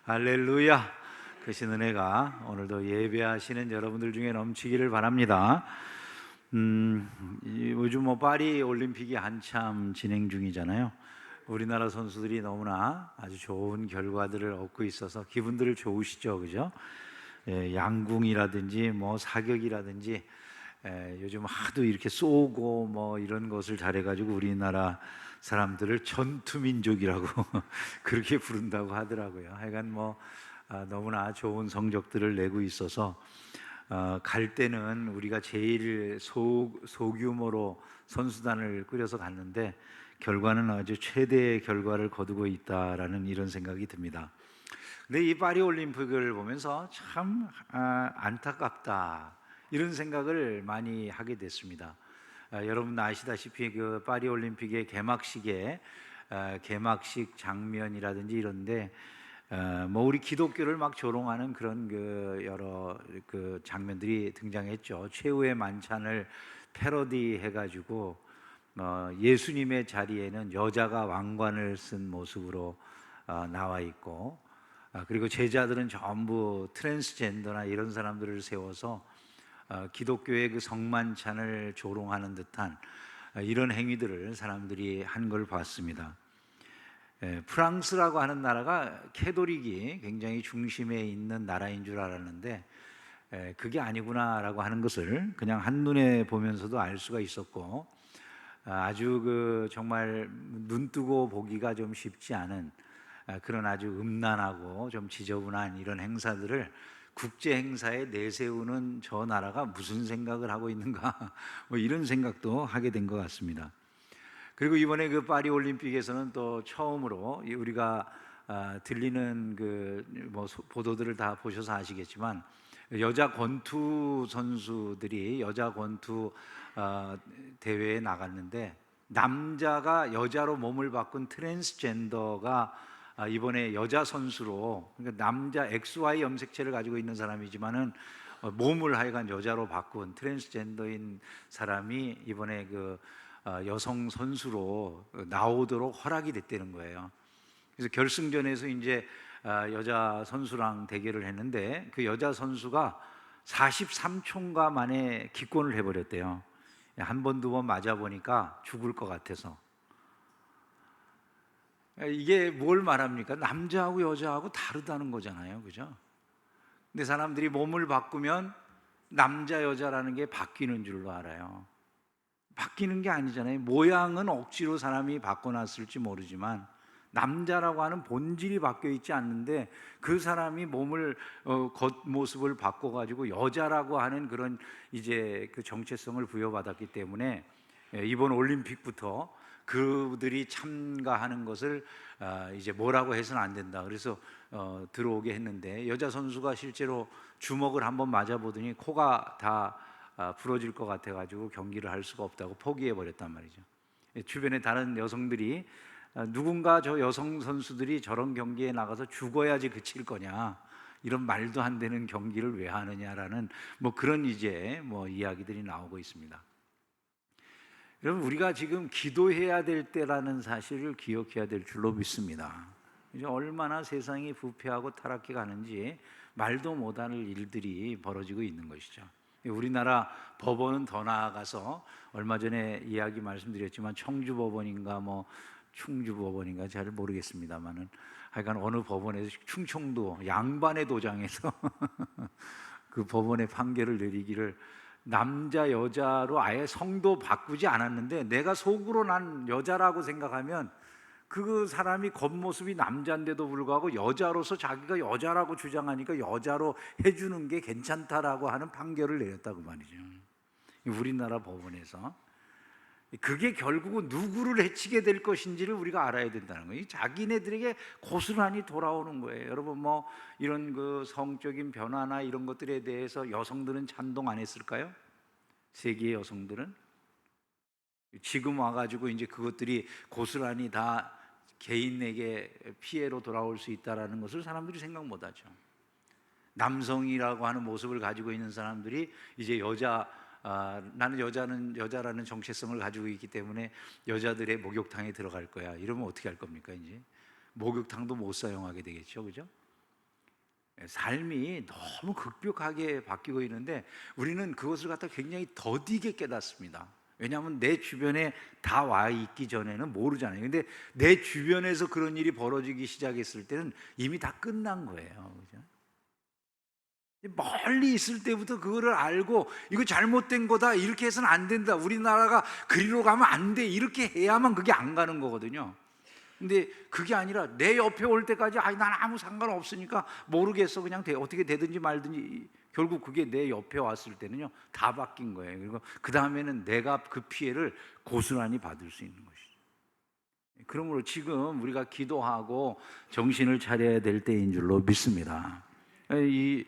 할렐루야. 크신 은혜가 오늘도 예배하시는 여러분들 중에 넘치기를 바랍니다. 요즘 파리 올림픽이 한참 진행 중이잖아요. 우리나라 선수들이 너무나 아주 좋은 결과들을 얻고 있어서 기분들 좋으시죠, 그죠? 양궁이라든지 사격이라든지 요즘 하도 이렇게 쏘고 이런 것을 잘해가지고 우리나라 사람들을 전투민족이라고 그렇게 부른다고 하더라고요. 하여간 너무나 좋은 성적들을 내고 있어서 갈 때는 우리가 제일 소규모로 선수단을 꾸려서 갔는데 결과는 아주 최대의 결과를 거두고 있다라는 이런 생각이 듭니다. 근데 이 파리 올림픽을 보면서 참 안타깝다 이런 생각을 많이 하게 됐습니다. 여러분 아시다시피 그 파리 올림픽의 개막식에 개막식 장면이라든지 이런데 우리 기독교를 막 조롱하는 그런 여러 장면들이 등장했죠. 최후의 만찬을 패러디해가지고 예수님의 자리에는 여자가 왕관을 쓴 모습으로 나와 있고, 그리고 제자들은 전부 트랜스젠더나 이런 사람들을 세워서 기독교의 그 성만찬을 조롱하는 듯한 이런 행위들을 사람들이 한 걸 봤습니다. 프랑스라고 하는 나라가 캐톨릭이 굉장히 중심에 있는 나라인 줄 알았는데 그게 아니구나라고 하는 것을 그냥 한눈에 보면서도 알 수가 있었고, 아주 정말 눈 뜨고 보기가 좀 쉽지 않은 그런 아주 음란하고 좀 지저분한 이런 행사들을 국제 행사에 내세우는 저 나라가 무슨 생각을 하고 있는가 이런 생각도 하게 된 것 같습니다. 그리고 이번에 그 파리 올림픽에서는 또 처음으로 우리가 들리는 보도들을 다 보셔서 아시겠지만 여자 권투 선수들이 여자 권투 대회에 나갔는데 남자가 여자로 몸을 바꾼 트랜스젠더가 이번에 여자 선수로, 그러니까 남자 XY 염색체를 가지고 있는 사람이지만은 몸을 하여간 여자로 바꾼 트랜스젠더인 사람이 이번에 여성 선수로 나오도록 허락이 됐다는 거예요. 그래서 결승전에서 이제 여자 선수랑 대결을 했는데 그 여자 선수가 43초인가 만에 기권을 해버렸대요. 한 번, 두 번 맞아보니까 죽을 것 같아서. 이게 뭘 말합니까? 남자하고 여자하고 다르다는 거잖아요, 그죠? 근데 사람들이 몸을 바꾸면 남자, 여자라는 게 바뀌는 줄로 알아요. 바뀌는 게 아니잖아요. 모양은 억지로 사람이 바꿔놨을지 모르지만 남자라고 하는 본질이 바뀌어 있지 않는데 그 사람이 몸을 겉모습을 바꿔가지고 여자라고 하는 그런 이제 그 정체성을 부여받았기 때문에 이번 올림픽부터 그들이 참가하는 것을 이제 뭐라고 해서는 안 된다. 그래서 들어오게 했는데 여자 선수가 실제로 주먹을 한번 맞아보더니 코가 다 부러질 것 같아가지고 경기를 할 수가 없다고 포기해 버렸단 말이죠. 주변에 다른 여성들이 누군가 저 여성 선수들이 저런 경기에 나가서 죽어야지 그칠 거냐, 이런 말도 안 되는 경기를 왜 하느냐라는 그런 이제 이야기들이 나오고 있습니다. 여러분, 우리가 지금 기도해야 될 때라는 사실을 기억해야 될 줄로 믿습니다. 이제 얼마나 세상이 부패하고 타락해 가는지 말도 못할 일들이 벌어지고 있는 것이죠. 우리나라 법원은 더 나아가서 얼마 전에 이야기 말씀드렸지만 청주법원인가 충주법원인가 잘 모르겠습니다만은 하여간 어느 법원에서 충청도 양반의 도장에서 그 법원의 판결을 내리기를 남자 여자로 아예 성도 바꾸지 않았는데 내가 속으로 난 여자라고 생각하면 그 사람이 겉모습이 남자인데도 불구하고 여자로서 자기가 여자라고 주장하니까 여자로 해주는 게 괜찮다라고 하는 판결을 내렸다고 말이죠. 우리나라 법원에서. 그게 결국은 누구를 해치게 될 것인지를 우리가 알아야 된다는 거예요. 자기네들에게 고스란히 돌아오는 거예요. 여러분 이런 성적인 변화나 이런 것들에 대해서 여성들은 찬동 안 했을까요? 세계의 여성들은 지금 와가지고 이제 그것들이 고스란히 다 개인에게 피해로 돌아올 수 있다라는 것을 사람들이 생각 못하죠. 남성이라고 하는 모습을 가지고 있는 사람들이 이제 나는 여자라는 정체성을 가지고 있기 때문에 여자들의 목욕탕에 들어갈 거야, 이러면 어떻게 할 겁니까? 이제 목욕탕도 못 사용하게 되겠죠, 그죠? 삶이 너무 급격하게 바뀌고 있는데 우리는 그것을 갖다 굉장히 더디게 깨닫습니다. 왜냐하면 내 주변에 다 와 있기 전에는 모르잖아요. 근데 내 주변에서 그런 일이 벌어지기 시작했을 때는 이미 다 끝난 거예요. 그죠? 멀리 있을 때부터 그거를 알고 이거 잘못된 거다, 이렇게 해서는 안 된다, 우리나라가 그리로 가면 안 돼, 이렇게 해야만 그게 안 가는 거거든요. 근데 그게 아니라 내 옆에 올 때까지 난 아무 상관없으니까 모르겠어, 그냥 어떻게 되든지 말든지, 결국 그게 내 옆에 왔을 때는요 다 바뀐 거예요. 그리고 그 다음에는 내가 그 피해를 고스란히 받을 수 있는 것이죠. 그러므로 지금 우리가 기도하고 정신을 차려야 될 때인 줄로 믿습니다. 이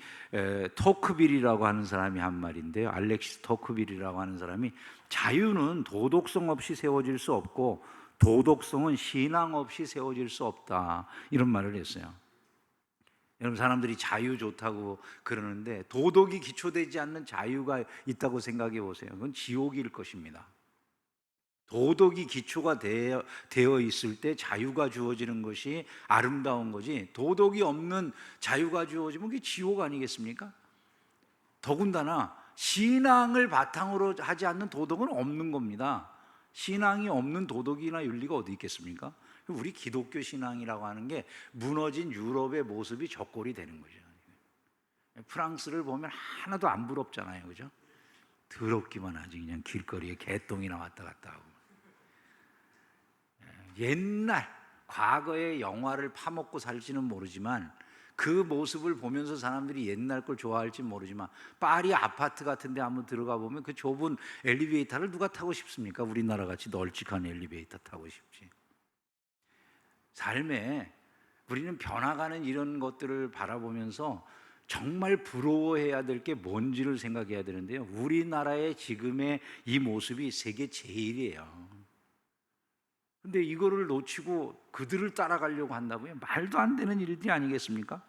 토크빌이라고 하는 사람이 한 말인데요, 알렉시스 토크빌이라고 하는 사람이 자유는 도덕성 없이 세워질 수 없고 도덕성은 신앙 없이 세워질 수 없다, 이런 말을 했어요. 여러분, 사람들이 자유 좋다고 그러는데 도덕이 기초되지 않는 자유가 있다고 생각해 보세요. 그건 지옥일 것입니다. 도덕이 기초가 되어 있을 때 자유가 주어지는 것이 아름다운 거지, 도덕이 없는 자유가 주어지면 그게 지옥 아니겠습니까? 더군다나 신앙을 바탕으로 하지 않는 도덕은 없는 겁니다. 신앙이 없는 도덕이나 윤리가 어디 있겠습니까? 우리 기독교 신앙이라고 하는 게 무너진 유럽의 모습이 적골이 되는 거죠. 프랑스를 보면 하나도 안 부럽잖아요, 그죠? 더럽기만 하지. 그냥 길거리에 개똥이나 왔다 갔다 하고. 옛날 과거의 영화를 파먹고 살지는 모르지만 그 모습을 보면서 사람들이 옛날 걸 좋아할지 모르지만 파리 아파트 같은 데 한번 들어가 보면 그 좁은 엘리베이터를 누가 타고 싶습니까? 우리나라 같이 널찍한 엘리베이터 타고 싶지. 삶에 우리는 변화가는 이런 것들을 바라보면서 정말 부러워해야 될 게 뭔지를 생각해야 되는데요, 우리나라의 지금의 이 모습이 세계 제일이에요. 근데 이거를 놓치고 그들을 따라가려고 한다고요? 말도 안 되는 일이 아니겠습니까?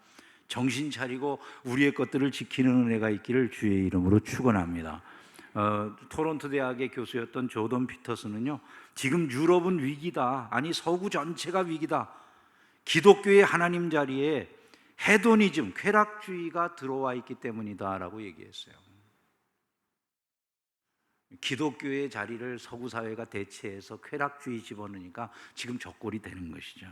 정신 차리고 우리의 것들을 지키는 은혜가 있기를 주의 이름으로 축원합니다. 토론토 대학의 교수였던 조던 피터슨은요, 지금 유럽은 위기다, 아니 서구 전체가 위기다, 기독교의 하나님 자리에 헤도니즘, 쾌락주의가 들어와 있기 때문이다 라고 얘기했어요. 기독교의 자리를 서구 사회가 대체해서 쾌락주의 집어넣으니까 지금 적골이 되는 것이죠.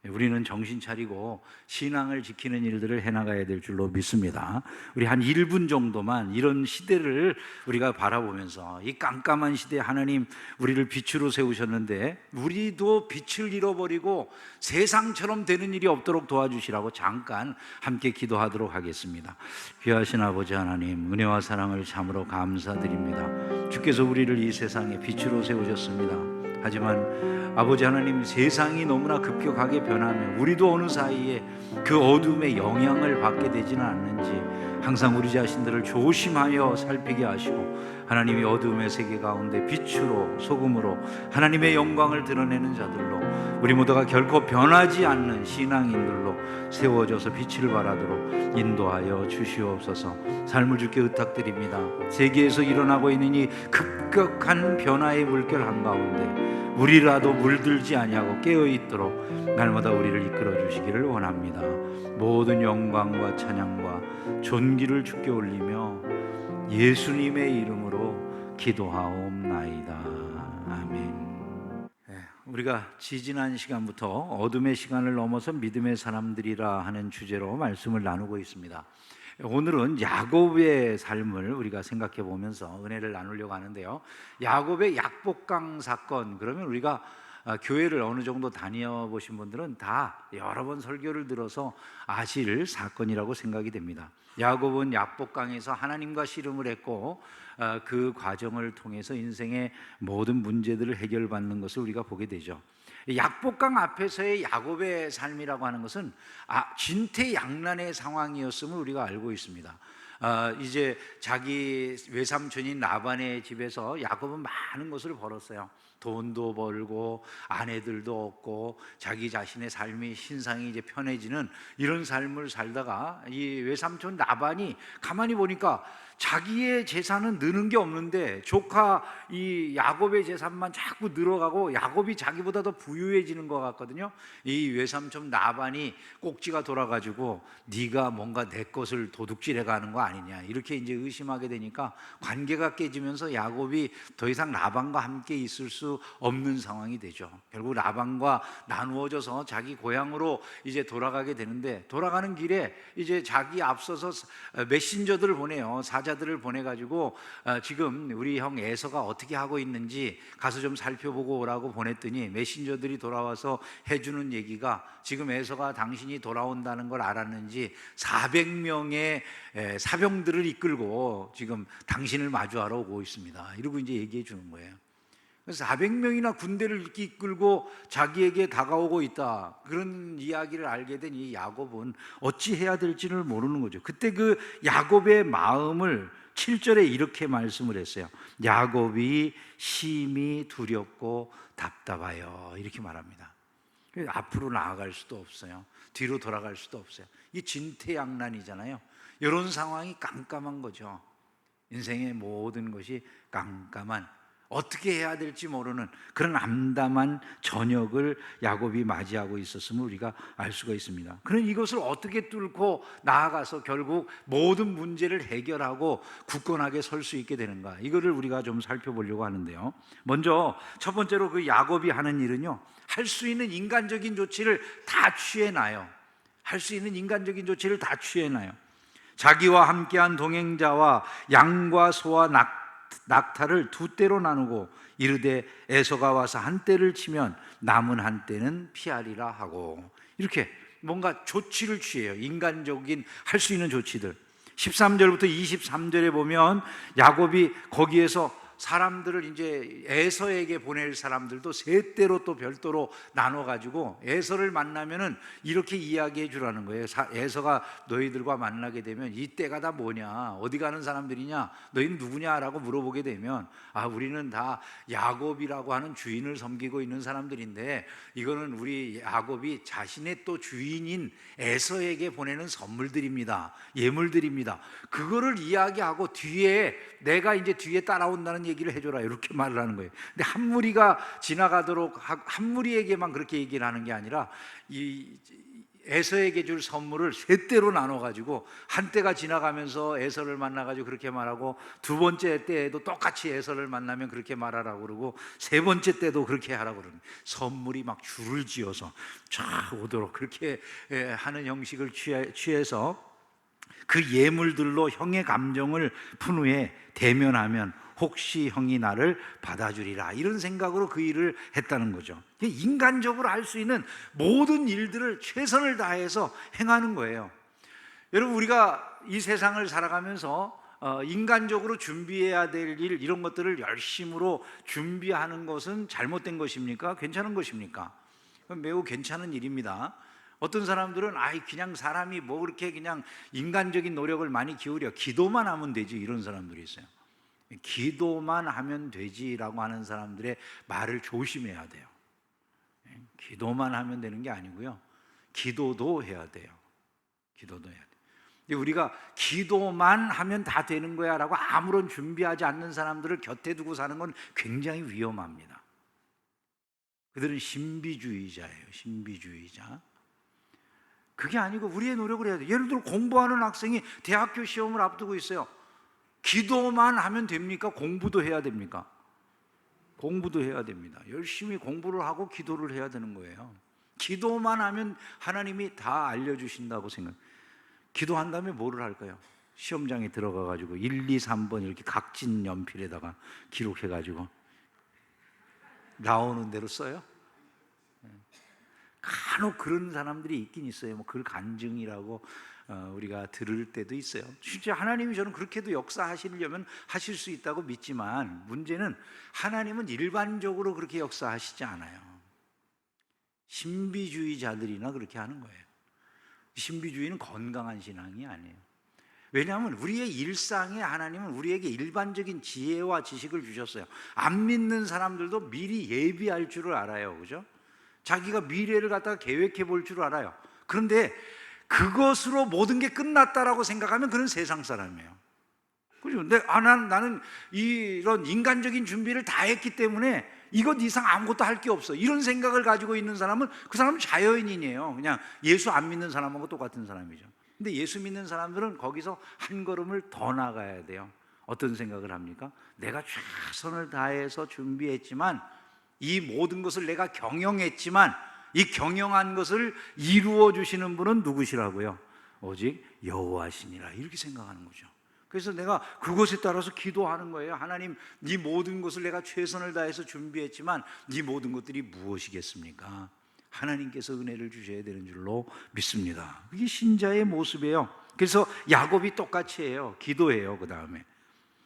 우리는 정신 차리고 신앙을 지키는 일들을 해나가야 될 줄로 믿습니다. 우리 한 1분 정도만 이런 시대를 우리가 바라보면서, 이 깜깜한 시대에 하나님 우리를 빛으로 세우셨는데 우리도 빛을 잃어버리고 세상처럼 되는 일이 없도록 도와주시라고 잠깐 함께 기도하도록 하겠습니다. 귀하신 아버지 하나님, 은혜와 사랑을 참으로 감사드립니다. 주께서 우리를 이 세상에 빛으로 세우셨습니다. 하지만 아버지 하나님, 세상이 너무나 급격하게 변하며 우리도 어느 사이에 그 어둠의 영향을 받게 되지는 않는지 항상 우리 자신들을 조심하여 살피게 하시고, 하나님이 어둠의 세계 가운데 빛으로 소금으로 하나님의 영광을 드러내는 자들로, 우리 모두가 결코 변하지 않는 신앙인들로 세워져서 빛을 발하도록 인도하여 주시옵소서. 삶을 주께 의탁드립니다. 세계에서 일어나고 있는 이 급격한 변화의 물결 한가운데 우리라도 물들지 아니하고 깨어있도록 날마다 우리를 이끌어 주시기를 원합니다. 모든 영광과 찬양과 존귀를 주께 올리며 예수님의 이름으로 기도하옵나이다. 아멘. 우리가 지지난 시간부터 어둠의 시간을 넘어서 믿음의 사람들이라 하는 주제로 말씀을 나누고 있습니다. 오늘은 야곱의 삶을 우리가 생각해 보면서 은혜를 나누려고 하는데요, 야곱의 약복강 사건, 그러면 우리가 교회를 어느 정도 다녀보신 분들은 다 여러 번 설교를 들어서 아실 사건이라고 생각이 됩니다. 야곱은 약복강에서 하나님과 씨름을 했고 그 과정을 통해서 인생의 모든 문제들을 해결받는 것을 우리가 보게 되죠. 약복강 앞에서의 야곱의 삶이라고 하는 것은 진퇴양난의 상황이었음을 우리가 알고 있습니다. 이제 자기 외삼촌인 라반의 집에서 야곱은 많은 것을 벌었어요. 돈도 벌고 아내들도 얻고 자기 자신의 삶이 신상이 이제 편해지는 이런 삶을 살다가 이 외삼촌 라반이 가만히 보니까 자기의 재산은 느는 게 없는데 조카 이 야곱의 재산만 자꾸 늘어가고 야곱이 자기보다 더 부유해지는 것 같거든요. 이 외삼촌 라반이 꼭지가 돌아가지고 네가 뭔가 내 것을 도둑질해 가는 거 아니냐 이렇게 이제 의심하게 되니까 관계가 깨지면서 야곱이 더 이상 라반과 함께 있을 수 없는 상황이 되죠. 결국 라반과 나누어져서 자기 고향으로 이제 돌아가게 되는데, 돌아가는 길에 이제 자기 앞서서 메신저들을 보내요. 사자들을 보내가지고 지금 우리 형 에서가 어떻게 하고 있는지 가서 좀 살펴보고 오라고 보냈더니 메신저들이 돌아와서 해주는 얘기가 지금 에서가 당신이 돌아온다는 걸 알았는지 400명의 사병들을 이끌고 지금 당신을 마주하러 오고 있습니다. 이러고 이제 얘기해 주는 거예요. 그래서 400명이나 군대를 이끌고 자기에게 다가오고 있다, 그런 이야기를 알게 된 이 야곱은 어찌 해야 될지를 모르는 거죠. 그때 그 야곱의 마음을 7절에 이렇게 말씀을 했어요. 야곱이 심히 두렵고 답답하여, 이렇게 말합니다. 앞으로 나아갈 수도 없어요. 뒤로 돌아갈 수도 없어요. 이 진퇴양난이잖아요. 이런 상황이 깜깜한 거죠. 인생의 모든 것이 깜깜한, 어떻게 해야 될지 모르는 그런 암담한 저녁을 야곱이 맞이하고 있었음을 우리가 알 수가 있습니다. 그런 이것을 어떻게 뚫고 나아가서 결국 모든 문제를 해결하고 굳건하게 설 수 있게 되는가, 이거를 우리가 좀 살펴보려고 하는데요. 먼저 첫 번째로 그 야곱이 하는 일은요, 할 수 있는 인간적인 조치를 다 취해놔요. 할 수 있는 인간적인 조치를 다 취해놔요. 자기와 함께한 동행자와 양과 소와 낙타를 두 떼로 나누고 이르되 에서가 와서 한 떼를 치면 남은 한 떼는 피하리라 하고, 이렇게 뭔가 조치를 취해요. 인간적인 할 수 있는 조치들. 13절부터 23절에 보면 야곱이 거기에서 사람들을 이제 에서에게 보낼 사람들도 세 떼로 또 별도로 나눠 가지고 에서를 만나면은 이렇게 이야기해 주라는 거예요. 에서가 너희들과 만나게 되면 이 떼가 다 뭐냐, 어디 가는 사람들이냐, 너희는 누구냐라고 물어보게 되면 우리는 다 야곱이라고 하는 주인을 섬기고 있는 사람들인데 이거는 우리 야곱이 자신의 또 주인인 에서에게 보내는 선물들입니다, 예물들입니다. 그거를 이야기하고 뒤에 내가 이제 뒤에 따라온다는 얘기를 해줘라, 이렇게 말을 하는 거예요. 근데 한 무리가 지나가도록 한 무리에게만 그렇게 얘기를 하는 게 아니라 이 에서에게 줄 선물을 세 떼로 나눠가지고 한 떼가 지나가면서 에서를 만나가지고 그렇게 말하고, 두 번째 때에도 똑같이 에서를 만나면 그렇게 말하라고 그러고, 세 번째 때도 그렇게 하라고 그러는, 선물이 막 줄을 지어서 쫙 오도록 그렇게 하는 형식을 취해서 그 예물들로 형의 감정을 푼 후에 대면하면 혹시 형이 나를 받아주리라, 이런 생각으로 그 일을 했다는 거죠. 인간적으로 할 수 있는 모든 일들을 최선을 다해서 행하는 거예요. 여러분, 우리가 이 세상을 살아가면서 인간적으로 준비해야 될 일, 이런 것들을 열심으로 준비하는 것은 잘못된 것입니까? 괜찮은 것입니까? 매우 괜찮은 일입니다. 어떤 사람들은 그냥 사람이 뭐 그렇게 그냥 인간적인 노력을 많이 기울여 기도만 하면 되지, 이런 사람들이 있어요. 기도만 하면 되지라고 하는 사람들의 말을 조심해야 돼요. 기도만 하면 되는 게 아니고요, 기도도 해야 돼요. 기도도 해야 돼요. 우리가 기도만 하면 다 되는 거야 라고 아무런 준비하지 않는 사람들을 곁에 두고 사는 건 굉장히 위험합니다. 그들은 신비주의자예요. 신비주의자. 그게 아니고 우리의 노력을 해야 돼요. 예를 들어 공부하는 학생이 대학교 시험을 앞두고 있어요. 기도만 하면 됩니까? 공부도 해야 됩니까? 공부도 해야 됩니다. 열심히 공부를 하고 기도를 해야 되는 거예요. 기도만 하면 하나님이 다 알려주신다고 기도한 다음에 뭐를 할까요? 시험장에 들어가 가지고 1, 2, 3번 이렇게 각진 연필에다가 기록해 가지고 나오는 대로 써요? 간혹 그런 사람들이 있긴 있어요. 그걸 간증이라고 우리가 들을 때도 있어요. 진짜 하나님이 저는 그렇게도 역사하시려면 하실 수 있다고 믿지만, 문제는 하나님은 일반적으로 그렇게 역사하시지 않아요. 신비주의자들이나 그렇게 하는 거예요. 신비주의는 건강한 신앙이 아니에요. 왜냐하면 우리의 일상에 하나님은 우리에게 일반적인 지혜와 지식을 주셨어요. 안 믿는 사람들도 미리 예비할 줄을 알아요. 그죠? 자기가 미래를 갖다가 계획해 볼 줄 알아요. 그런데 그것으로 모든 게 끝났다라고 생각하면 그는 세상 사람이에요. 그죠? 근데 나는 이런 인간적인 준비를 다 했기 때문에 이것 이상 아무것도 할 게 없어, 이런 생각을 가지고 있는 사람은 그 사람은 자연인이에요. 그냥 예수 안 믿는 사람하고 똑같은 사람이죠. 근데 예수 믿는 사람들은 거기서 한 걸음을 더 나가야 돼요. 어떤 생각을 합니까? 내가 최선을 다해서 준비했지만, 이 모든 것을 내가 경영했지만, 이 경영한 것을 이루어 주시는 분은 누구시라고요? 오직 여호와시니라, 이렇게 생각하는 거죠. 그래서 내가 그것에 따라서 기도하는 거예요. 하나님, 이 모든 것을 내가 최선을 다해서 준비했지만 이 모든 것들이 무엇이겠습니까? 하나님께서 은혜를 주셔야 되는 줄로 믿습니다. 이게 신자의 모습이에요. 그래서 야곱이 똑같이 해요. 기도해요. 그 다음에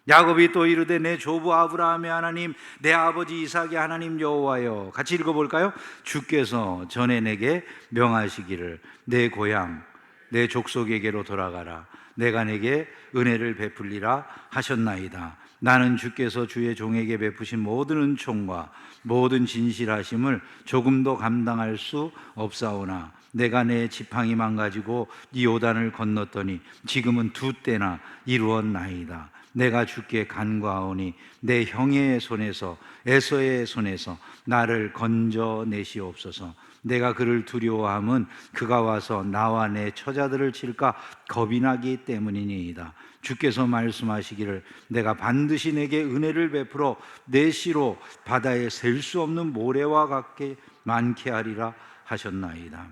야곱이 또 이르되 내 조부 아브라함의 하나님, 내 아버지 이삭의 하나님 여호와여. 같이 읽어볼까요? 주께서 전에 내게 명하시기를 내 고향 내 족속에게로 돌아가라. 내가 내게 은혜를 베풀리라 하셨나이다. 나는 주께서 주의 종에게 베푸신 모든 은총과 모든 진실하심을 조금도 감당할 수 없사오나 내가 내 지팡이 망가지고 이 요단을 건넜더니 지금은 두 때나 이루었나이다. 내가 주께 간구하오니 내 형의 손에서 에서의 손에서 나를 건져내시옵소서. 내가 그를 두려워함은 그가 와서 나와 내 처자들을 칠까 겁이 나기 때문이니이다. 주께서 말씀하시기를 내가 반드시 내게 은혜를 베풀어 내 시로 바다에 셀 수 없는 모래와 같게 많게 하리라 하셨나이다.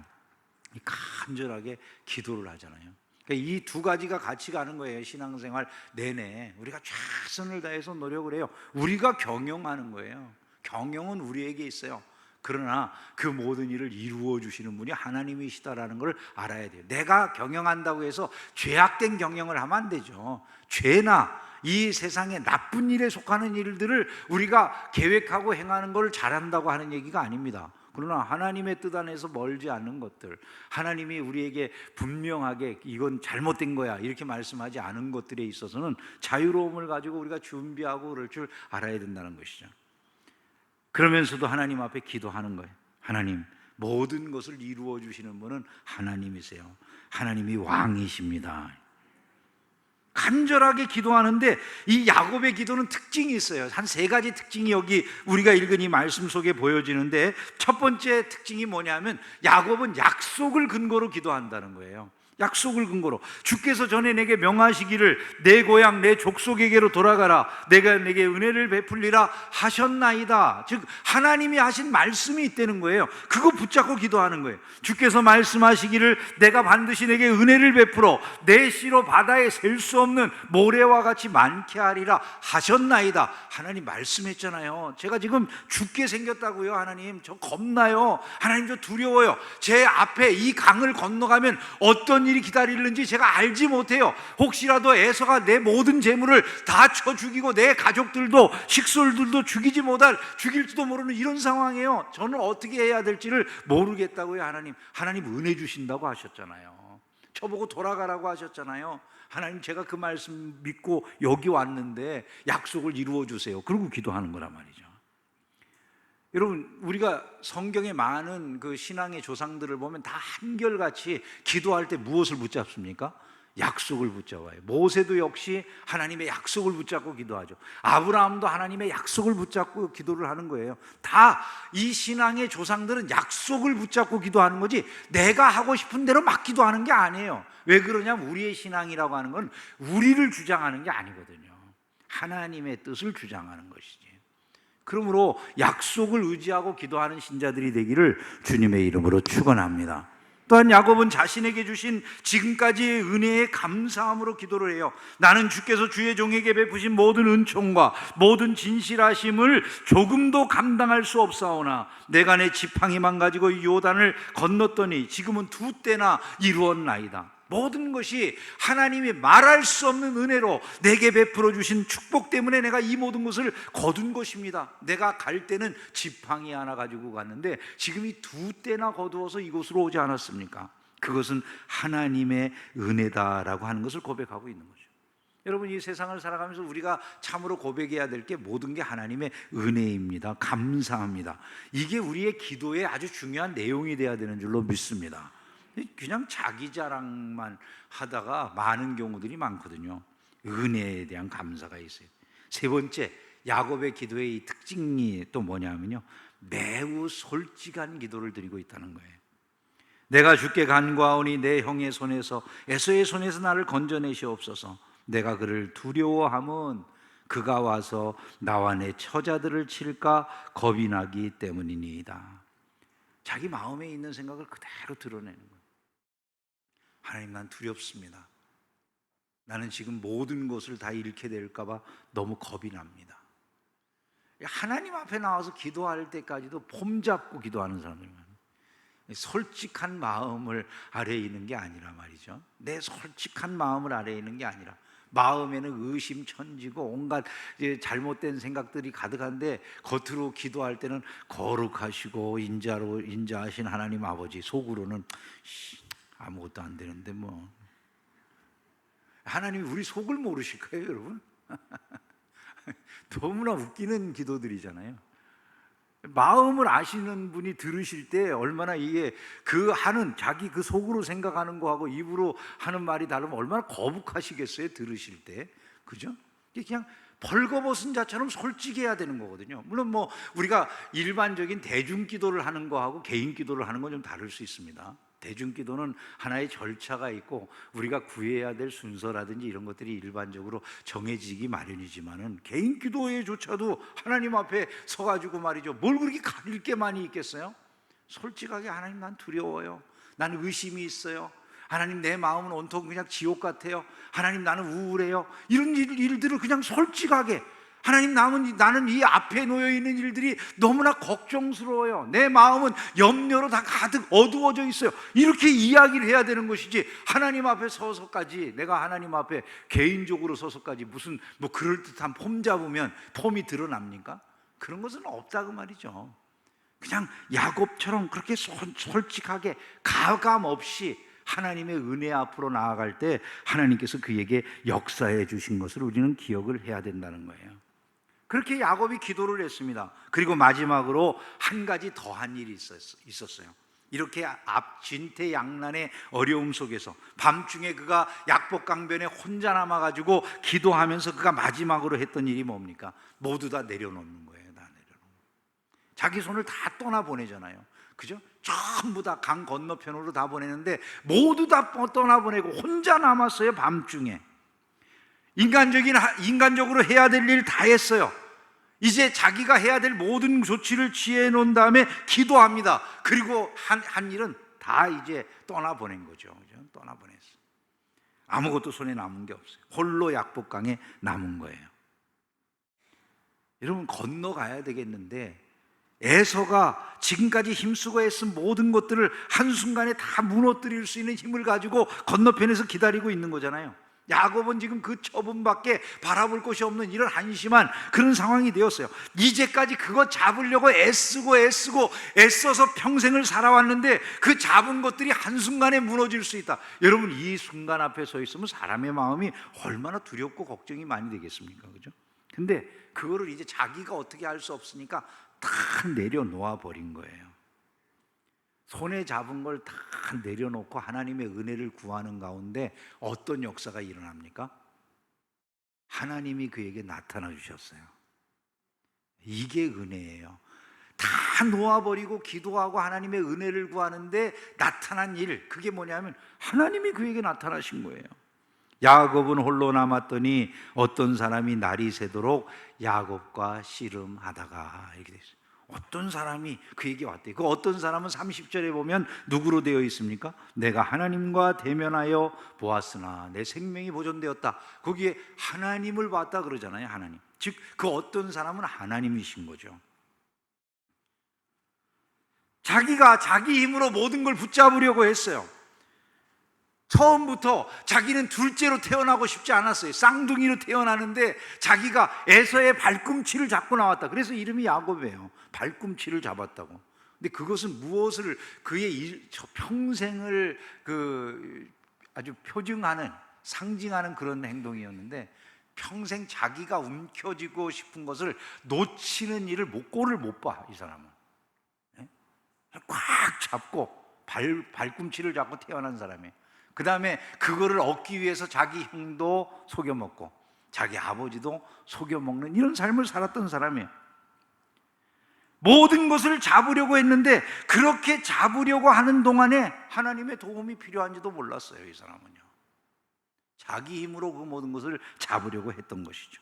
간절하게 기도를 하잖아요. 이 두 가지가 같이 가는 거예요. 신앙생활 내내 우리가 최선을 다해서 노력을 해요. 우리가 경영하는 거예요. 경영은 우리에게 있어요. 그러나 그 모든 일을 이루어 주시는 분이 하나님이시다라는 걸 알아야 돼요. 내가 경영한다고 해서 죄악된 경영을 하면 안 되죠. 죄나 이 세상의 나쁜 일에 속하는 일들을 우리가 계획하고 행하는 걸 잘한다고 하는 얘기가 아닙니다. 그러나 하나님의 뜻 안에서 멀지 않는 것들, 하나님이 우리에게 분명하게 이건 잘못된 거야 이렇게 말씀하지 않은 것들에 있어서는 자유로움을 가지고 우리가 준비하고 그럴 줄 알아야 된다는 것이죠. 그러면서도 하나님 앞에 기도하는 거예요. 하나님, 모든 것을 이루어 주시는 분은 하나님이세요. 하나님이 왕이십니다. 간절하게 기도하는데 이 야곱의 기도는 특징이 있어요. 한 세 가지 특징이 여기 우리가 읽은 이 말씀 속에 보여지는데, 첫 번째 특징이 뭐냐면 야곱은 약속을 근거로 기도한다는 거예요. 약속을 근거로. 주께서 전에 내게 명하시기를 내 고향 내 족속에게로 돌아가라. 내가 내게 은혜를 베풀리라 하셨나이다. 즉 하나님이 하신 말씀이 있다는 거예요. 그거 붙잡고 기도하는 거예요. 주께서 말씀하시기를 내가 반드시 내게 은혜를 베풀어 내 시로 바다에 셀 수 없는 모래와 같이 많게 하리라 하셨나이다. 하나님 말씀했잖아요. 제가 지금 죽게 생겼다고요. 하나님, 저 겁나요. 하나님, 저 두려워요. 제 앞에 이 강을 건너가면 어떤 일이 기다리는지 제가 알지 못해요. 혹시라도 에서가 내 모든 재물을 다 쳐 죽이고 내 가족들도 식솔들도 죽일지도 모르는 이런 상황이에요. 저는 어떻게 해야 될지를 모르겠다고요. 하나님 은혜 주신다고 하셨잖아요. 저보고 돌아가라고 하셨잖아요. 하나님, 제가 그 말씀 믿고 여기 왔는데 약속을 이루어 주세요. 그러고 기도하는 거란 말이죠. 여러분, 우리가 성경의 많은 그 신앙의 조상들을 보면 다 한결같이 기도할 때 무엇을 붙잡습니까? 약속을 붙잡아요. 모세도 역시 하나님의 약속을 붙잡고 기도하죠. 아브라함도 하나님의 약속을 붙잡고 기도를 하는 거예요. 다 이 신앙의 조상들은 약속을 붙잡고 기도하는 거지 내가 하고 싶은 대로 막 기도하는 게 아니에요. 왜 그러냐면 우리의 신앙이라고 하는 건 우리를 주장하는 게 아니거든요. 하나님의 뜻을 주장하는 것이지. 그러므로 약속을 의지하고 기도하는 신자들이 되기를 주님의 이름으로 축원합니다. 또한 야곱은 자신에게 주신 지금까지의 은혜에 감사함으로 기도를 해요. 나는 주께서 주의 종에게 베푸신 모든 은총과 모든 진실하심을 조금도 감당할 수 없사오나 내가 내 지팡이 망가지고 이 요단을 건넜더니 지금은 두 때나 이루었나이다. 모든 것이 하나님이 말할 수 없는 은혜로 내게 베풀어 주신 축복 때문에 내가 이 모든 것을 거둔 것입니다. 내가 갈 때는 지팡이 하나 가지고 갔는데 지금 이 두 때나 거두어서 이곳으로 오지 않았습니까? 그것은 하나님의 은혜다라고 하는 것을 고백하고 있는 거죠. 여러분, 이 세상을 살아가면서 우리가 참으로 고백해야 될 게 모든 게 하나님의 은혜입니다. 감사합니다. 이게 우리의 기도의 아주 중요한 내용이 돼야 되는 줄로 믿습니다. 그냥 자기 자랑만 하다가 많은 경우들이 많거든요. 은혜에 대한 감사가 있어요. 세 번째, 야곱의 기도의 이 특징이 또 뭐냐면요, 매우 솔직한 기도를 드리고 있다는 거예요. 내가 주께 간구하오니 내 형의 손에서, 에서의 손에서 나를 건져내시옵소서. 내가 그를 두려워함은 그가 와서 나와 내 처자들을 칠까 겁이 나기 때문이니이다. 자기 마음에 있는 생각을 그대로 드러내는 거예요. 하나님, 난 두렵습니다. 나는 지금 모든 것을 다 잃게 될까 봐 너무 겁이 납니다. 하나님 앞에 나와서 기도할 때까지도 폼 잡고 기도하는 사람들이 많아요. 솔직한 마음을 아래에 있는 게 아니라 말이죠. 내 솔직한 마음을 아래에 있는 게 아니라 마음에는 의심천지고 온갖 잘못된 생각들이 가득한데 겉으로 기도할 때는 거룩하시고 인자하신 하나님 아버지, 속으로는 아무것도 안 되는데 뭐. 하나님이 우리 속을 모르실 거예요, 여러분. 너무나 웃기는 기도들이잖아요. 마음을 아시는 분이 들으실 때 얼마나 이게 자기 그 속으로 생각하는 거하고 입으로 하는 말이 다르면 얼마나 거북하시겠어요, 들으실 때. 그죠? 그냥 벌거벗은 자처럼 솔직해야 되는 거거든요. 물론 뭐 우리가 일반적인 대중 기도를 하는 거하고 개인 기도를 하는 건 좀 다를 수 있습니다. 대중 기도는 하나의 절차가 있고 우리가 구해야 될 순서라든지 이런 것들이 일반적으로 정해지기 마련이지만은 개인 기도에조차도 하나님 앞에 서가지고 말이죠, 뭘 그렇게 가릴 게 많이 있겠어요? 솔직하게, 하나님, 난 두려워요. 나는 의심이 있어요. 하나님, 내 마음은 온통 그냥 지옥 같아요. 하나님, 나는 우울해요. 이런 일들을 그냥 솔직하게, 하나님, 나는 이 앞에 놓여있는 일들이 너무나 걱정스러워요. 내 마음은 염려로 다 가득 어두워져 있어요. 이렇게 이야기를 해야 되는 것이지, 하나님 앞에 서서까지, 내가 하나님 앞에 개인적으로 서서까지 무슨 뭐 그럴듯한 폼 잡으면 폼이 드러납니까? 그런 것은 없다 그 말이죠. 그냥 야곱처럼 그렇게 솔직하게 가감 없이 하나님의 은혜 앞으로 나아갈 때 하나님께서 그에게 역사해 주신 것을 우리는 기억을 해야 된다는 거예요. 그렇게 야곱이 기도를 했습니다. 그리고 마지막으로 한 가지 더한 일이 있었어요. 이렇게 진퇴양난의 어려움 속에서 밤중에 그가 약복강변에 혼자 남아가지고 기도하면서 그가 마지막으로 했던 일이 뭡니까? 모두 다 내려놓는 거예요. 다 내려놓는. 자기 손을 다 떠나보내잖아요. 그죠? 전부 다 강 건너편으로 다 보내는데 모두 다 떠나보내고 혼자 남았어요. 밤중에. 인간적으로 해야 될 일 다 했어요. 이제 자기가 해야 될 모든 조치를 취해 놓은 다음에 기도합니다. 그리고 한 일은 다 이제 떠나보낸 거죠. 떠나보냈어요. 아무것도 손에 남은 게 없어요. 홀로 약복강에 남은 거예요. 여러분, 건너가야 되겠는데 에서가 지금까지 힘쓰고 애쓴 모든 것들을 한순간에 다 무너뜨릴 수 있는 힘을 가지고 건너편에서 기다리고 있는 거잖아요. 야곱은 지금 그 처분밖에 바라볼 곳이 없는 이런 한심한 그런 상황이 되었어요. 이제까지 그거 잡으려고 애써서 평생을 살아왔는데 그 잡은 것들이 한순간에 무너질 수 있다. 여러분, 이 순간 앞에 서 있으면 사람의 마음이 얼마나 두렵고 걱정이 많이 되겠습니까? 그죠? 근데 그거를 이제 자기가 어떻게 할 수 없으니까 다 내려놓아 버린 거예요. 손에 잡은 걸 다 내려놓고 하나님의 은혜를 구하는 가운데 어떤 역사가 일어납니까? 하나님이 그에게 나타나 주셨어요. 이게 은혜예요. 다 놓아버리고 기도하고 하나님의 은혜를 구하는데 나타난 일, 그게 뭐냐면 하나님이 그에게 나타나신 거예요. 야곱은 홀로 남았더니 어떤 사람이 날이 새도록 야곱과 씨름하다가, 이렇게 되어 있어요. 어떤 사람이 그에게 왔대요. 그 어떤 사람은 30절에 보면 누구로 되어 있습니까? 내가 하나님과 대면하여 보았으나 내 생명이 보존되었다. 거기에 하나님을 봤다 그러잖아요. 하나님. 즉 그 어떤 사람은 하나님이신 거죠. 자기가 자기 힘으로 모든 걸 붙잡으려고 했어요. 처음부터 자기는 둘째로 태어나고 싶지 않았어요. 쌍둥이로 태어나는데 자기가 에서의 발꿈치를 잡고 나왔다. 그래서 이름이 야곱이에요. 발꿈치를 잡았다고. 근데 그것은 무엇을 그의 평생을 아주 표징하는, 상징하는 그런 행동이었는데, 평생 자기가 움켜쥐고 싶은 것을 놓치는 일을 꼴을 못 봐, 이 사람은. 꽉 잡고 발꿈치를 잡고 태어난 사람이에요. 그 다음에 그거를 얻기 위해서 자기 형도 속여먹고 자기 아버지도 속여먹는 이런 삶을 살았던 사람이에요. 모든 것을 잡으려고 했는데 그렇게 잡으려고 하는 동안에 하나님의 도움이 필요한지도 몰랐어요, 이 사람은요. 자기 힘으로 그 모든 것을 잡으려고 했던 것이죠.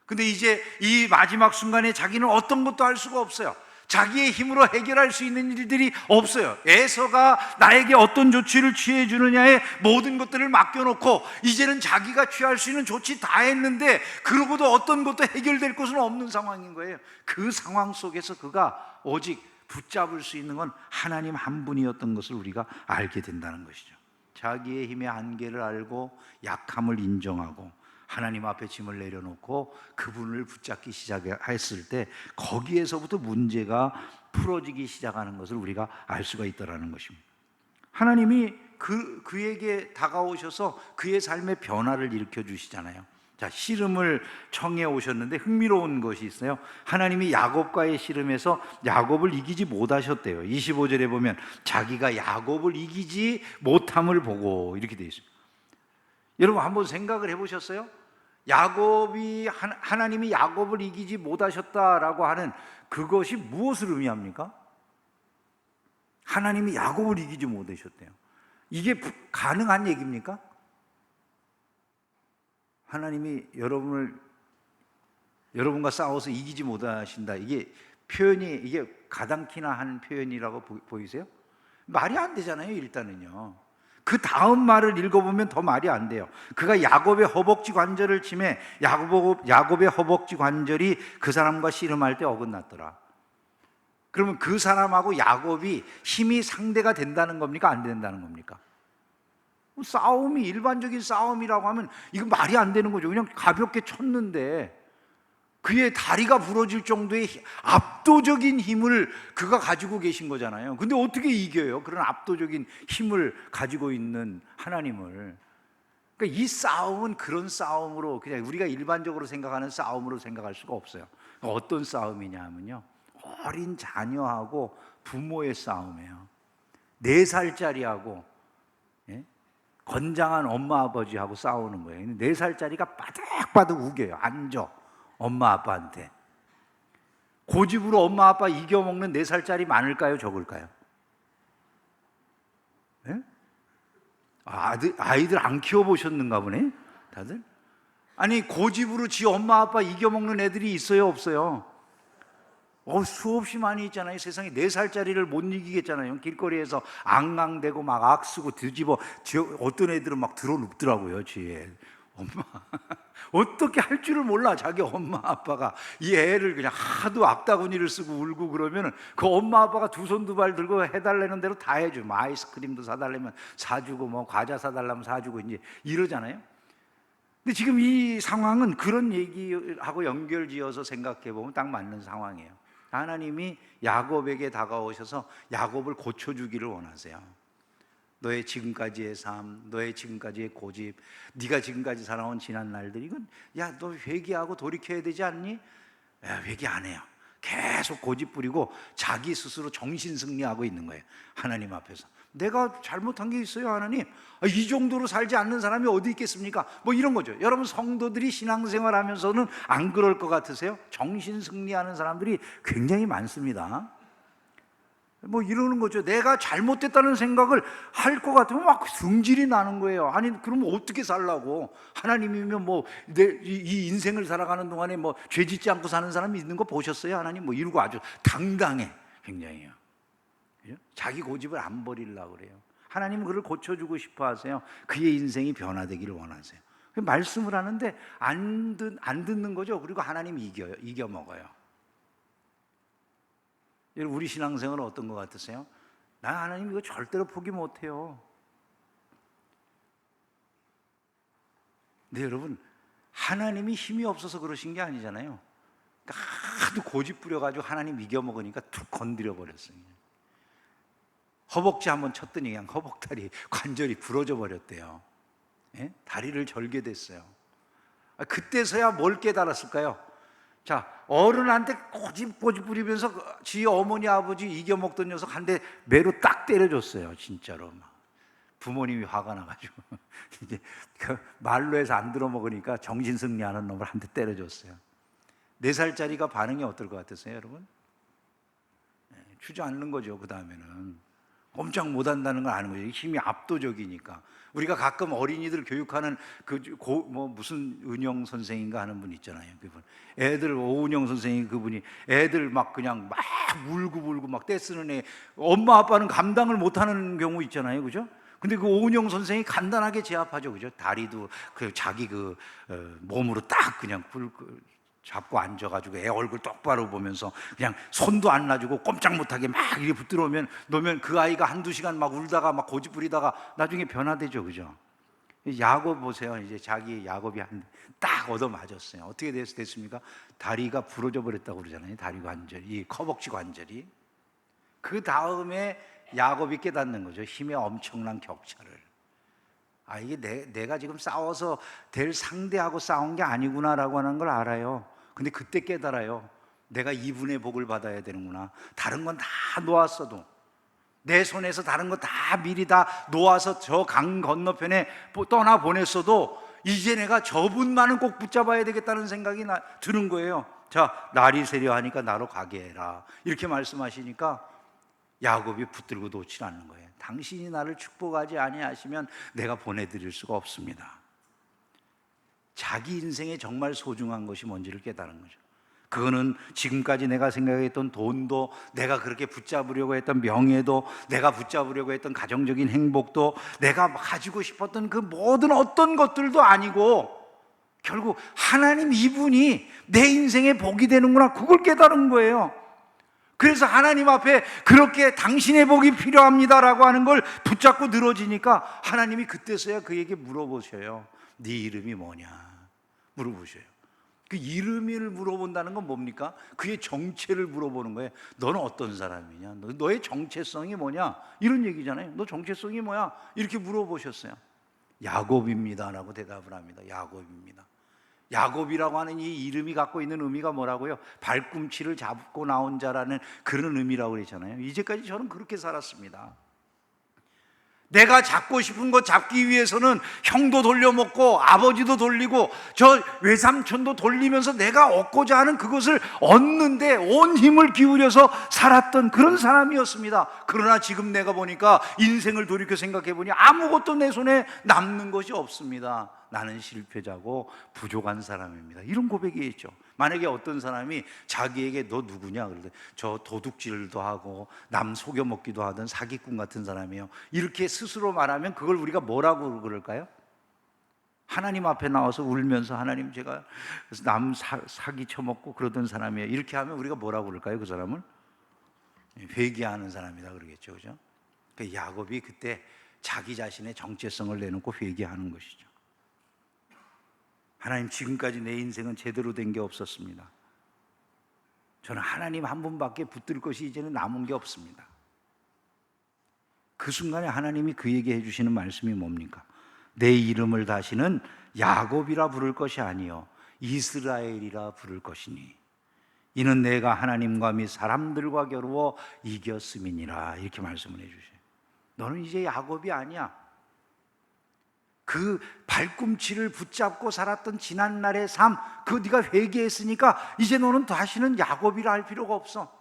근데 이제 이 마지막 순간에 자기는 어떤 것도 할 수가 없어요. 자기의 힘으로 해결할 수 있는 일들이 없어요. 에서가 나에게 어떤 조치를 취해 주느냐에 모든 것들을 맡겨놓고 이제는 자기가 취할 수 있는 조치 다 했는데 그러고도 어떤 것도 해결될 것은 없는 상황인 거예요. 그 상황 속에서 그가 오직 붙잡을 수 있는 건 하나님 한 분이었던 것을 우리가 알게 된다는 것이죠. 자기의 힘의 한계를 알고 약함을 인정하고 하나님 앞에 짐을 내려놓고 그분을 붙잡기 시작했을 때 거기에서부터 문제가 풀어지기 시작하는 것을 우리가 알 수가 있다는 것입니다. 하나님이 그에게 다가오셔서 그의 삶의 변화를 일으켜 주시잖아요. 자, 씨름을 청해 오셨는데 흥미로운 것이 있어요. 하나님이 야곱과의 씨름에서 야곱을 이기지 못하셨대요. 25절에 보면 자기가 야곱을 이기지 못함을 보고 이렇게 되어 있습니다. 여러분 한번 생각을 해보셨어요? 하나님이 야곱을 이기지 못하셨다라고 하는 그것이 무엇을 의미합니까? 하나님이 야곱을 이기지 못하셨대요. 이게 가능한 얘기입니까? 하나님이 여러분과 싸워서 이기지 못하신다. 이게 가당키나 한 표현이라고 보이세요? 말이 안 되잖아요, 일단은요. 그 다음 말을 읽어보면 더 말이 안 돼요. 그가 야곱의 허벅지 관절을 치매 야곱의 허벅지 관절이 그 사람과 씨름할 때 어긋났더라. 그러면 그 사람하고 야곱이 힘이 상대가 된다는 겁니까? 안 된다는 겁니까? 싸움이 일반적인 싸움이라고 하면 이거 말이 안 되는 거죠. 그냥 가볍게 쳤는데 그의 다리가 부러질 정도의 압도적인 힘을 그가 가지고 계신 거잖아요. 근데 어떻게 이겨요? 그런 압도적인 힘을 가지고 있는 하나님을. 그러니까 이 싸움은 그런 싸움으로 그냥 우리가 일반적으로 생각하는 싸움으로 생각할 수가 없어요. 어떤 싸움이냐 하면요, 어린 자녀하고 부모의 싸움이에요. 4살짜리하고 건장한 엄마 아버지하고 싸우는 거예요. 4살짜리가 바득바득 우겨요. 앉아, 엄마 아빠한테. 고집으로 엄마 아빠 이겨먹는 4살짜리 많을까요? 적을까요? 네? 아이들 안 키워보셨는가 보네, 다들? 아니, 고집으로 지 엄마 아빠 이겨먹는 애들이 있어요, 없어요? 수없이 많이 있잖아요. 세상에 4살짜리를 못 이기겠잖아요. 길거리에서 앙앙대고 막 악쓰고 뒤집어, 어떤 애들은 막 들어눕더라고요, 뒤에. 엄마 어떻게 할 줄을 몰라. 자기 엄마 아빠가 이 애를 그냥 하도 악다구니를 쓰고 울고 그러면 그 엄마 아빠가 두 손 두 발 들고 해달라는 대로 다 해줘. 뭐 아이스크림도 사달라면 사주고 뭐 과자 사달라면 사주고 이제 이러잖아요. 근데 지금 이 상황은 그런 얘기하고 연결지어서 생각해 보면 딱 맞는 상황이에요. 하나님이 야곱에게 다가오셔서 야곱을 고쳐주기를 원하세요. 너의 지금까지의 삶, 너의 지금까지의 고집, 네가 지금까지 살아온 지난 날들, 이건 야, 너 회개하고 돌이켜야 되지 않니? 야, 회개 안 해요. 계속 고집 부리고 자기 스스로 정신승리하고 있는 거예요. 하나님 앞에서. 내가 잘못한 게 있어요, 하나님? 이 정도로 살지 않는 사람이 어디 있겠습니까? 뭐 이런 거죠. 여러분 성도들이 신앙생활 하면서는 안 그럴 것 같으세요? 정신승리하는 사람들이 굉장히 많습니다. 뭐 이러는 거죠. 내가 잘못됐다는 생각을 할 것 같으면 막 승질이 나는 거예요. 아니, 그러면 어떻게 살라고? 하나님이면 뭐 이 인생을 살아가는 동안에 뭐 죄 짓지 않고 사는 사람이 있는 거 보셨어요, 하나님? 뭐 이러고 아주 당당해, 굉장히요. 자기 고집을 안 버리려고 그래요. 하나님은 그를 고쳐주고 싶어 하세요. 그의 인생이 변화되기를 원하세요. 말씀을 하는데 안 듣는 거죠. 그리고 하나님 이겨 먹어요. 여러분, 우리 신앙생활은 어떤 것 같으세요? 나 하나님 이거 절대로 포기 못해요. 근데 여러분, 하나님이 힘이 없어서 그러신 게 아니잖아요. 그러니까 하도 고집 부려가지고 하나님 이겨먹으니까 툭 건드려 버렸어요. 허벅지 한번 쳤더니 그냥 허벅다리 관절이 부러져 버렸대요. 예? 다리를 절게 됐어요. 그때서야 뭘 깨달았을까요? 자, 어른한테 고집 부리면서 지 어머니 아버지 이겨먹던 녀석 한 대 매로 딱 때려줬어요. 진짜로 막. 부모님이 화가 나가지고 이제 그 말로 해서 안 들어먹으니까 정신승리하는 놈을 한 대 때려줬어요. 4살짜리가 반응이 어떨 것 같으세요, 여러분? 주저앉는 거죠. 그 다음에는 꼼짝 못한다는 걸 아는 거죠. 힘이 압도적이니까. 우리가 가끔 어린이들 교육하는 무슨 은영 선생인가 하는 분 있잖아요. 그분 애들 오은영 선생님, 그분이 애들 막 그냥 막 울고 막 떼쓰는 애, 엄마 아빠는 감당을 못하는 경우 있잖아요, 그죠? 근데 그 오은영 선생이 간단하게 제압하죠, 그죠? 다리도 자기 몸으로 딱 그냥 잡고 앉아가지고 애 얼굴 똑바로 보면서 그냥 손도 안 놔주고 꼼짝 못하게 막 이렇게 붙들어 놓으면 그 아이가 한두 시간 막 울다가 막 고집 부리다가 나중에 변화되죠, 그죠? 야곱 보세요. 이제 자기 야곱이 딱 얻어 맞았어요. 어떻게 됐습니까? 다리가 부러져 버렸다고 그러잖아요. 다리 관절, 이 허벅지 관절이. 그 다음에 야곱이 깨닫는 거죠. 힘의 엄청난 격차를. 이게 내가 지금 싸워서 될 상대하고 싸운 게 아니구나라고 하는 걸 알아요. 근데 그때 깨달아요. 내가 이분의 복을 받아야 되는구나. 다른 건 다 놓았어도, 내 손에서 다른 거 다 미리 다 놓아서 저 강 건너편에 떠나 보냈어도 이제 내가 저분만은 꼭 붙잡아야 되겠다는 생각이 드는 거예요. 자, 날이 새려 하니까 나로 가게 해라, 이렇게 말씀하시니까 야곱이 붙들고 놓지 않는 거예요. 당신이 나를 축복하지 아니하시면 내가 보내드릴 수가 없습니다. 자기 인생에 정말 소중한 것이 뭔지를 깨달은 거죠. 그거는 지금까지 내가 생각했던 돈도, 내가 그렇게 붙잡으려고 했던 명예도, 내가 붙잡으려고 했던 가정적인 행복도, 내가 가지고 싶었던 그 모든 어떤 것들도 아니고 결국 하나님 이분이 내 인생의 복이 되는구나, 그걸 깨달은 거예요. 그래서 하나님 앞에 그렇게 당신의 복이 필요합니다라고 하는 걸 붙잡고 늘어지니까 하나님이 그때서야 그에게 물어보셔요. 네 이름이 뭐냐 물어보셔요. 그 이름을 물어본다는 건 뭡니까? 그의 정체를 물어보는 거예요. 너는 어떤 사람이냐? 너의 정체성이 뭐냐? 이런 얘기잖아요. 너 정체성이 뭐야? 이렇게 물어보셨어요. 야곱입니다라고 대답을 합니다. 야곱입니다. 야곱이라고 하는 이 이름이 갖고 있는 의미가 뭐라고요? 발꿈치를 잡고 나온 자라는 그런 의미라고 그랬잖아요. 이제까지 저는 그렇게 살았습니다. 내가 잡고 싶은 것 잡기 위해서는 형도 돌려먹고 아버지도 돌리고 저 외삼촌도 돌리면서 내가 얻고자 하는 그것을 얻는데 온 힘을 기울여서 살았던 그런 사람이었습니다. 그러나 지금 내가 보니까 인생을 돌이켜 생각해 보니 아무것도 내 손에 남는 것이 없습니다. 나는 실패자고 부족한 사람입니다. 이런 고백이 있죠. 만약에 어떤 사람이 자기에게 너 누구냐 그러더니 저 도둑질도 하고 남 속여먹기도 하던 사기꾼 같은 사람이에요, 이렇게 스스로 말하면 그걸 우리가 뭐라고 그럴까요? 하나님 앞에 나와서 울면서 하나님 제가 남 사기 쳐먹고 그러던 사람이에요, 이렇게 하면 우리가 뭐라고 그럴까요? 그 사람을 회개하는 사람이다 그러겠죠, 그죠? 그 야곱이 그때 자기 자신의 정체성을 내놓고 회개하는 것이죠. 하나님, 지금까지 내 인생은 제대로 된 게 없었습니다. 저는 하나님 한 분밖에 붙들 것이 이제는 남은 게 없습니다. 그 순간에 하나님이 그에게 해주시는 말씀이 뭡니까? 내 이름을 다시는 야곱이라 부를 것이 아니요 이스라엘이라 부를 것이니 이는 내가 하나님과 및 사람들과 겨루어 이겼음이니라, 이렇게 말씀을 해주셔요. 너는 이제 야곱이 아니야. 그 발꿈치를 붙잡고 살았던 지난날의 삶, 그거 네가 회개했으니까 이제 너는 다시는 야곱이라 할 필요가 없어.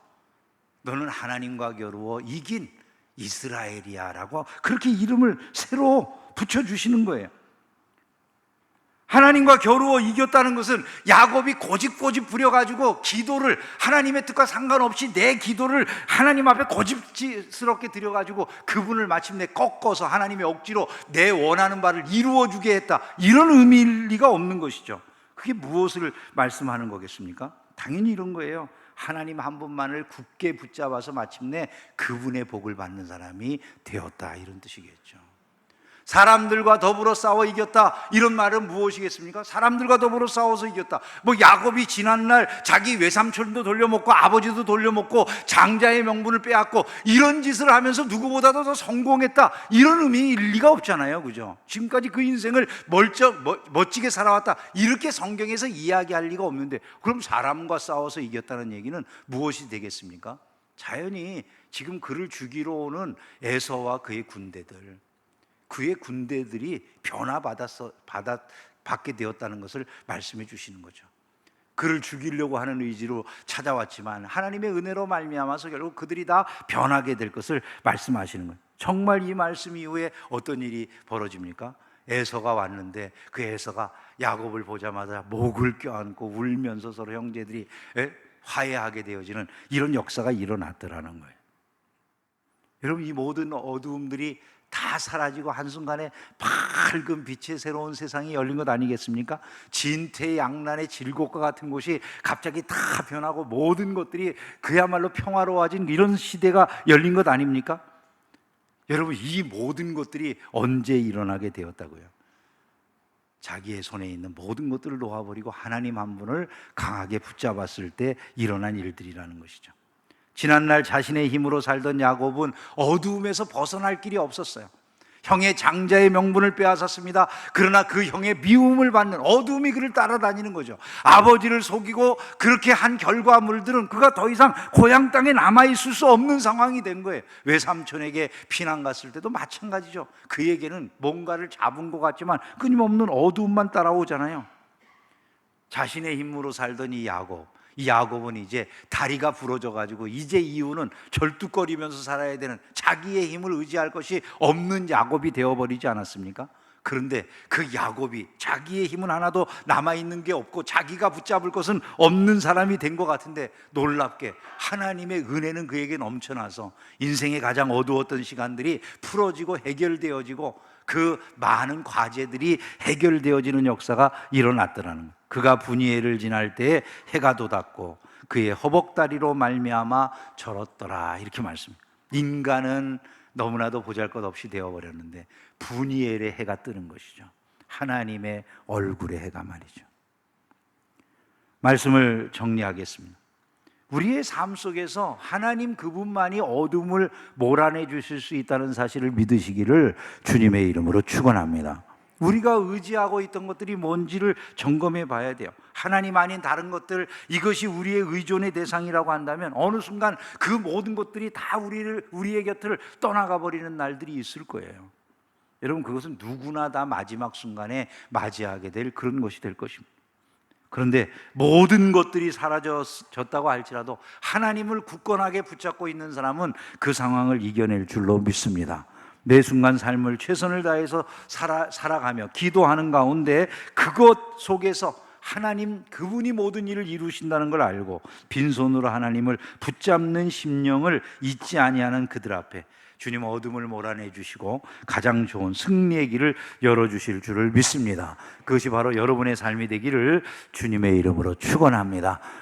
너는 하나님과 겨루어 이긴 이스라엘이야 라고 그렇게 이름을 새로 붙여주시는 거예요. 하나님과 겨루어 이겼다는 것은 야곱이 고집 부려가지고 기도를 하나님의 뜻과 상관없이 내 기도를 하나님 앞에 고집스럽게 드려가지고 그분을 마침내 꺾어서 하나님의 억지로 내 원하는 바를 이루어주게 했다, 이런 의미일 리가 없는 것이죠. 그게 무엇을 말씀하는 거겠습니까? 당연히 이런 거예요. 하나님 한 분만을 굳게 붙잡아서 마침내 그분의 복을 받는 사람이 되었다, 이런 뜻이겠죠. 사람들과 더불어 싸워 이겼다, 이런 말은 무엇이겠습니까? 사람들과 더불어 싸워서 이겼다. 뭐 야곱이 지난날 자기 외삼촌도 돌려먹고 아버지도 돌려먹고 장자의 명분을 빼앗고 이런 짓을 하면서 누구보다도 더 성공했다, 이런 의미일 리가 없잖아요, 그죠? 지금까지 그 인생을 멋지게 살아왔다, 이렇게 성경에서 이야기할 리가 없는데, 그럼 사람과 싸워서 이겼다는 얘기는 무엇이 되겠습니까? 자연히 지금 그를 죽이러 오는 에서와 그의 군대들이 받게 되었다는 것을 말씀해 주시는 거죠. 그를 죽이려고 하는 의지로 찾아왔지만 하나님의 은혜로 말미암아서 결국 그들이 다 변하게 될 것을 말씀하시는 거예요. 정말 이 말씀 이후에 어떤 일이 벌어집니까? 에서가 왔는데 그 에서가 야곱을 보자마자 목을 껴안고 울면서 서로 형제들이 화해하게 되어지는 이런 역사가 일어났더라는 거예요. 여러분, 이 모든 어두움들이 다 사라지고 한순간에 밝은 빛의 새로운 세상이 열린 것 아니겠습니까? 진퇴양난의 질곡과 같은 곳이 갑자기 다 변하고 모든 것들이 그야말로 평화로워진 이런 시대가 열린 것 아닙니까? 여러분, 이 모든 것들이 언제 일어나게 되었다고요? 자기의 손에 있는 모든 것들을 놓아버리고 하나님 한 분을 강하게 붙잡았을 때 일어난 일들이라는 것이죠. 지난날 자신의 힘으로 살던 야곱은 어두움에서 벗어날 길이 없었어요. 형의 장자의 명분을 빼앗았습니다. 그러나 그 형의 미움을 받는 어두움이 그를 따라다니는 거죠. 아버지를 속이고 그렇게 한 결과물들은 그가 더 이상 고향 땅에 남아있을 수 없는 상황이 된 거예요. 외삼촌에게 피난 갔을 때도 마찬가지죠. 그에게는 뭔가를 잡은 것 같지만 끊임없는 어두움만 따라오잖아요. 자신의 힘으로 살던 이 야곱은 이제 다리가 부러져 가지고 이제 이유는 절뚝거리면서 살아야 되는, 자기의 힘을 의지할 것이 없는 야곱이 되어버리지 않았습니까? 그런데 그 야곱이 자기의 힘은 하나도 남아있는 게 없고 자기가 붙잡을 것은 없는 사람이 된 것 같은데, 놀랍게 하나님의 은혜는 그에게 넘쳐나서 인생의 가장 어두웠던 시간들이 풀어지고 해결되어지고 그 많은 과제들이 해결되어지는 역사가 일어났더라는 거예요. 그가 분이엘을 지날 때에 해가 돋았고 그의 허벅다리로 말미암아 절었더라, 이렇게 말씀합니다. 인간은 너무나도 보잘것없이 되어버렸는데 분이엘의 해가 뜨는 것이죠. 하나님의 얼굴의 해가 말이죠. 말씀을 정리하겠습니다. 우리의 삶 속에서 하나님 그분만이 어둠을 몰아내 주실 수 있다는 사실을 믿으시기를 주님의 이름으로 축원합니다. 우리가 의지하고 있던 것들이 뭔지를 점검해 봐야 돼요. 하나님 아닌 다른 것들, 이것이 우리의 의존의 대상이라고 한다면 어느 순간 그 모든 것들이 다 우리의 곁을 떠나가 버리는 날들이 있을 거예요. 여러분, 그것은 누구나 다 마지막 순간에 맞이하게 될 그런 것이 될 것입니다. 그런데 모든 것들이 사라졌다고 할지라도 하나님을 굳건하게 붙잡고 있는 사람은 그 상황을 이겨낼 줄로 믿습니다. 매 순간 삶을 최선을 다해서 살아가며 기도하는 가운데 그것 속에서 하나님 그분이 모든 일을 이루신다는 걸 알고 빈손으로 하나님을 붙잡는 심령을 잊지 아니하는 그들 앞에 주님 어둠을 몰아내 주시고 가장 좋은 승리의 길을 열어주실 줄을 믿습니다. 그것이 바로 여러분의 삶이 되기를 주님의 이름으로 축원합니다.